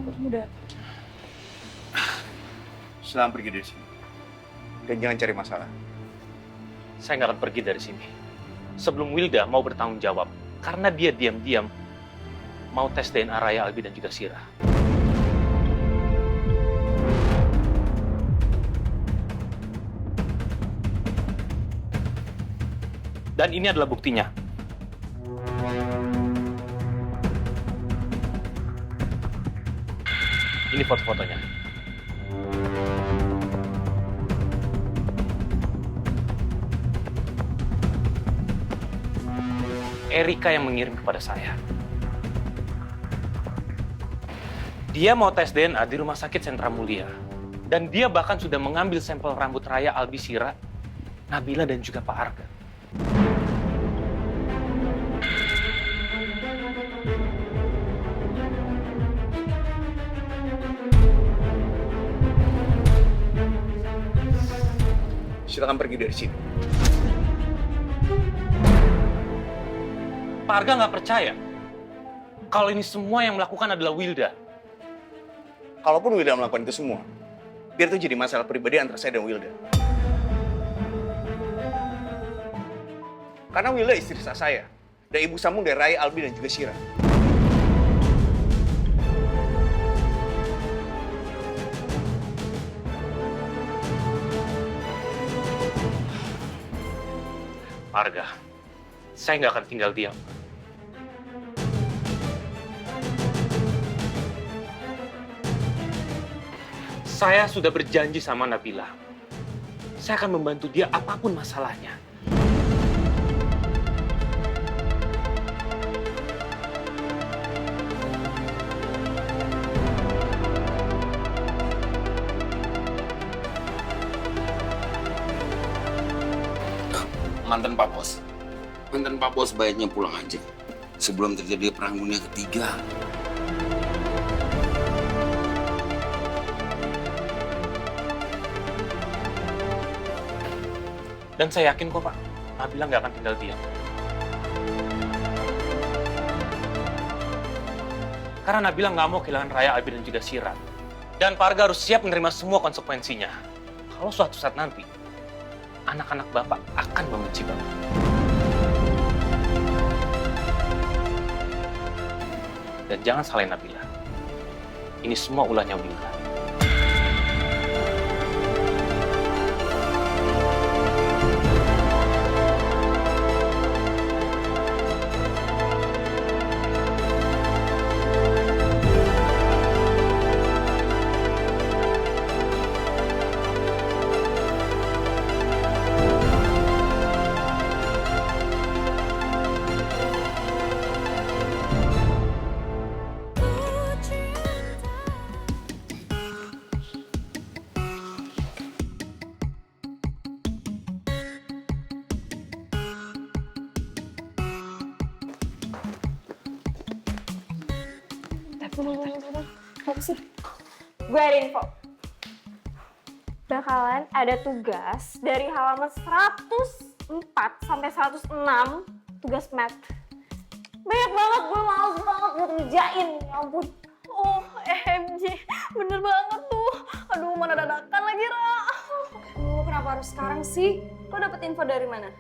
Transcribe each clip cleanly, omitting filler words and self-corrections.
Udah. Selamat pergi dari sini. Dan jangan cari masalah. Saya nggak akan pergi dari sini sebelum Wilda mau bertanggung jawab karena dia diam-diam mau tes DNA Raya, Albi, dan juga Sira. Dan ini adalah buktinya. Ini foto-fotonya. Erika yang mengirim kepada saya. Dia mau tes DNA di Rumah Sakit Sentra Mulia. Dan dia bahkan sudah mengambil sampel rambut Raya, Albi, Sira, Nabila, dan juga Pak Arga. Silakan pergi dari sini. Pak Arga nggak percaya kalau ini semua yang melakukan adalah Wilda. Kalaupun Wilda melakukan itu semua, biar itu jadi masalah pribadi antara saya dan Wilda. Karena Wilda istri sah saya, dan ibu sambung dari Raya, Albi, dan juga Sira. Pak Arga, saya nggak akan tinggal diam. Saya sudah berjanji sama Nabila. Saya akan membantu dia apapun masalahnya. Mantan Pak Bos baiknya pulang aja sebelum terjadi perang dunia ketiga. Dan saya yakin kok, Pak, Nabila nggak akan tinggal diam. Karena Nabila nggak mau kehilangan Raya, Albi, dan juga Sira. Dan Pak Arga harus siap menerima semua konsekuensinya. Kalau suatu saat nanti, anak-anak Bapak akan membenci Bapak. Dan jangan salahin Nabila. Ini semua ulahnya Wilda. Apa sih? Gue ada info. Bakalan ada tugas dari halaman 104 sampai 106, tugas math. Banyak banget, gue males banget buat ngerjain, ya ampun. Oh, EMG, bener banget tuh. Aduh, mana dadakan lagi, Ra. Aduh, kenapa harus sekarang sih? Lo dapet info dari mana?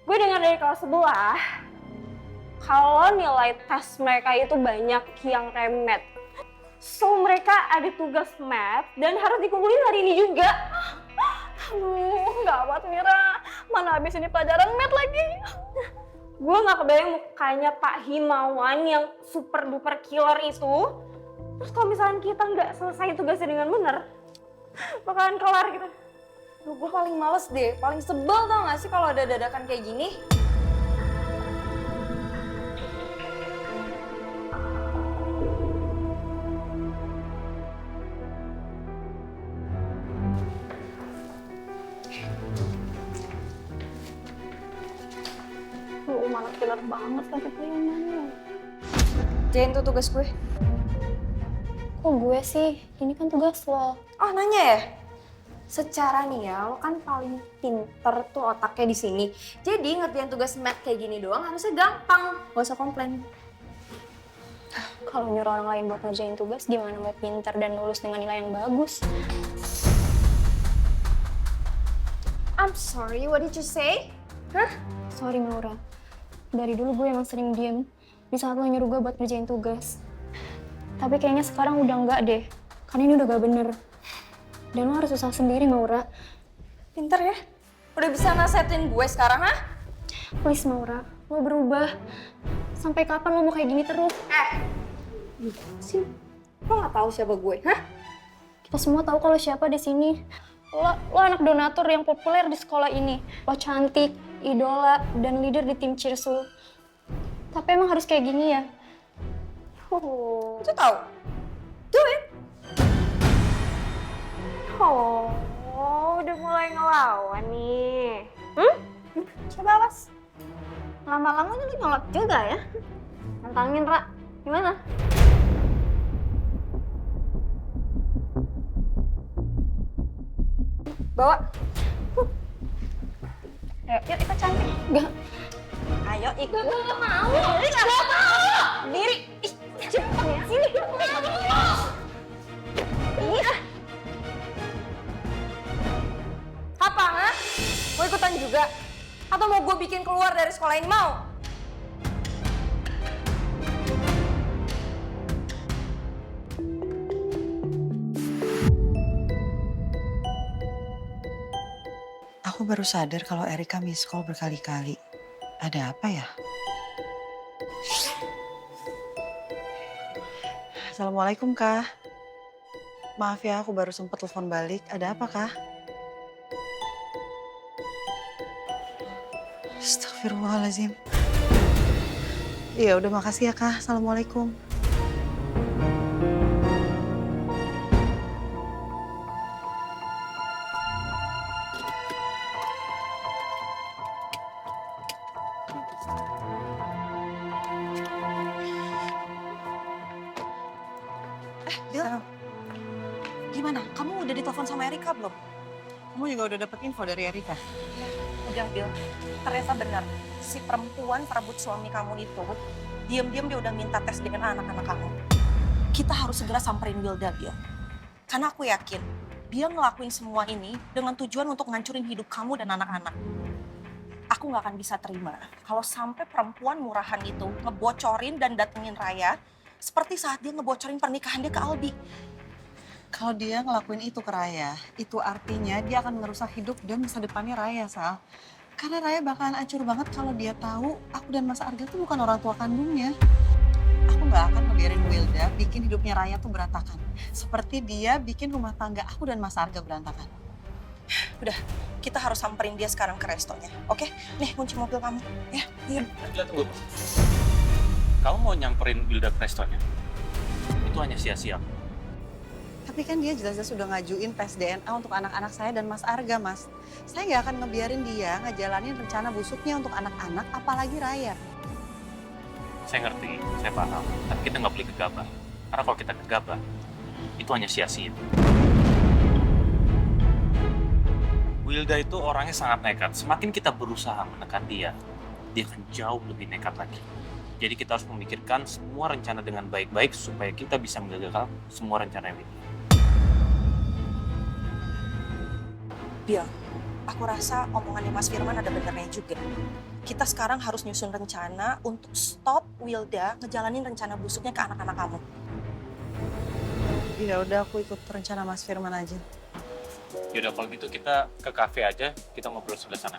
Gue dengar dari kelas sebelah, kalau nilai tes mereka itu banyak yang remet. So, mereka ada tugas math dan harus dikumpulin hari ini juga. Aduh, gawat Mira. Mana habis ini pelajaran math lagi. Gue gak kebayang mukanya Pak Himawan yang super duper killer itu. Terus kalau misalnya kita nggak selesai tugasnya dengan bener, bakalan kelar gitu. Duh, gue paling males deh. Paling sebel tau gak sih kalau ada dadakan kayak gini. Malah killer banget tapi pelayanannya. Jain tuh tugas gue. Kok gue sih? Ini kan tugas lo. Oh, nanya ya? Secara nih ya, lo kan paling pinter tuh otaknya di sini. Jadi ngerjain tugas math kayak gini doang harusnya gampang. Gak usah komplain. Kalau nyuruh orang lain buat ngerjain tugas, gimana mau pinter dan lulus dengan nilai yang bagus? I'm sorry, what did you say? Hah? Sorry Maura. Dari dulu gue emang sering diem di saat lo nyuruh gue buat ngerjain tugas. Tapi kayaknya sekarang udah enggak deh. Karena ini udah gak bener. Dan lo harus usaha sendiri, Maura. Pinter ya? Udah bisa nasehatin gue sekarang, ha? Please, Maura. Lo berubah. Sampai kapan lo mau kayak gini terus? Sih, lo gak tahu siapa gue, hah? Kita semua tahu kalau siapa di sini. Lo anak donatur yang populer di sekolah ini. Lo cantik, idola, dan leader di tim cheers lo. Tapi emang harus kayak gini ya? Itu tahu? Do it! Oh, udah mulai ngelawan nih. Coba awas. Lama-lama lu nyolot juga ya. Nantangin, Ra. Gimana? Bawa. Ayo, Yuk, ikut cantik. Enggak. Ayo, ikut. Gak mau. Gak mau. Diri. Ih, cepet ya. Sini. Iya. Apa, ha? Mau ikutan juga? Atau mau gue bikin keluar dari sekolah ini, mau? Aku baru sadar kalau Erika miss call berkali-kali. Ada apa ya? Assalamualaikum, Kak. Maaf ya, aku baru sempat telepon balik. Ada apa, Kak? Astagfirullahaladzim. Iya, udah makasih ya, Kak. Assalamualaikum. Bil, gimana? Kamu udah ditelepon sama Erika belum? Kamu juga udah dapet info dari Erika? Udah, Bil. Ternyata benar. Si perempuan perebut suami kamu itu, diam-diam dia udah minta tes DNA anak-anak kamu. Kita harus segera samperin Wilda, Bil. Karena aku yakin, dia ngelakuin semua ini dengan tujuan untuk ngancurin hidup kamu dan anak-anak. Aku nggak akan bisa terima kalau sampai perempuan murahan itu ngebocorin dan datengin Raya seperti saat dia ngebocorin pernikahan dia ke Albi. Kalau dia ngelakuin itu ke Raya, itu artinya dia akan ngerusak hidup dan masa depannya Raya, Sal. Karena Raya bakalan hancur banget kalau dia tahu aku dan Mas Arga tuh bukan orang tua kandungnya. Aku nggak akan ngebiarin Wilda bikin hidupnya Raya tuh berantakan. Seperti dia bikin rumah tangga aku dan Mas Arga berantakan. Udah, kita harus samperin dia sekarang ke restonya, oke? Nih, kunci mobil kamu, ya. Iya. Angela, tunggu. Kamu mau nyamperin Wilda ke restonya? Itu hanya sia-sia. Tapi kan dia jelas-jelas sudah ngajuin tes DNA untuk anak-anak saya dan Mas Arga, Mas. Saya nggak akan ngebiarin dia ngejalanin rencana busuknya untuk anak-anak, apalagi Raya. Saya ngerti, saya paham. Tapi kita nggak boleh gegabah. Karena kalau kita gegabah, itu hanya sia-sia. Wilda itu orangnya sangat nekat. Semakin kita berusaha menekan dia akan jauh lebih nekat lagi. Jadi kita harus memikirkan semua rencana dengan baik-baik supaya kita bisa menggagalkan semua rencana Wilda. Bil, aku rasa omongannya Mas Firman ada benernya juga. Kita sekarang harus nyusun rencana untuk stop Wilda ngejalanin rencana busuknya ke anak-anak kamu. Ya udah, aku ikut rencana Mas Firman aja. Yaudah kalau gitu kita ke kafe aja, kita ngobrol sebelah sana.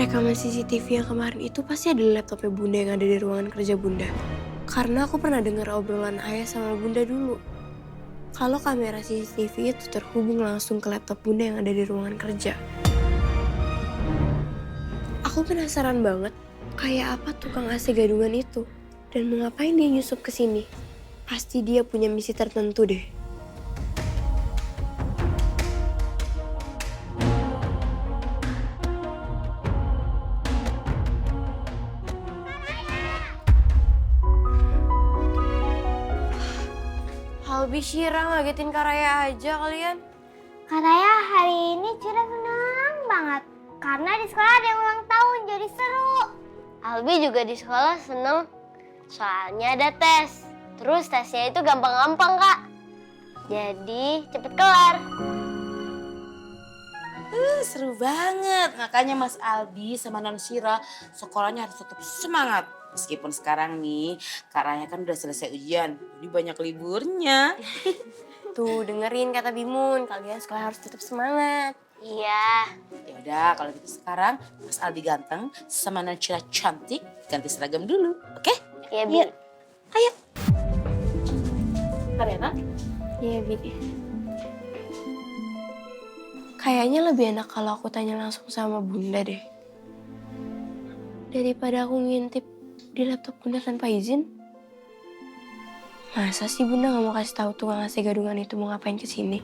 Rekaman CCTV yang kemarin itu pasti ada di laptopnya Bunda yang ada di ruangan kerja Bunda. Karena aku pernah dengar obrolan Ayah sama Bunda dulu. Kalau kamera CCTV itu terhubung langsung ke laptop Bunda yang ada di ruangan kerja. Aku penasaran banget, kayak apa tukang AC gadungan itu? Dan mengapain dia nyusup ke sini? Pasti dia punya misi tertentu deh. Albi, Syira ngagetin Kak Raya aja kalian. Katanya hari ini Cira senang banget karena di sekolah ada yang ulang tahun jadi seru. Albi juga di sekolah seneng soalnya ada tes. Terus tesnya itu gampang-gampang Kak. Jadi cepet kelar. Seru banget. Makanya Mas Albi sama Non Syira sekolahnya harus tetap semangat. Meskipun sekarang nih, Kak Raya kan udah selesai ujian. Jadi banyak liburnya. Tuh dengerin kata Bimun, kalian sekolah harus tetap semangat. Iya. Ya udah, kalau gitu sekarang Mas Albi ganteng sama Non Syira cantik ganti seragam dulu, oke? Iya, Bi. Ayo. Karena Iya, Bi. Kayaknya lebih enak kalau aku tanya langsung sama Bunda deh. Daripada aku ngintip di laptop Bunda tanpa izin. Masa sih Bunda nggak mau kasih tahu tukang AC gadungan itu mau ngapain ke sini?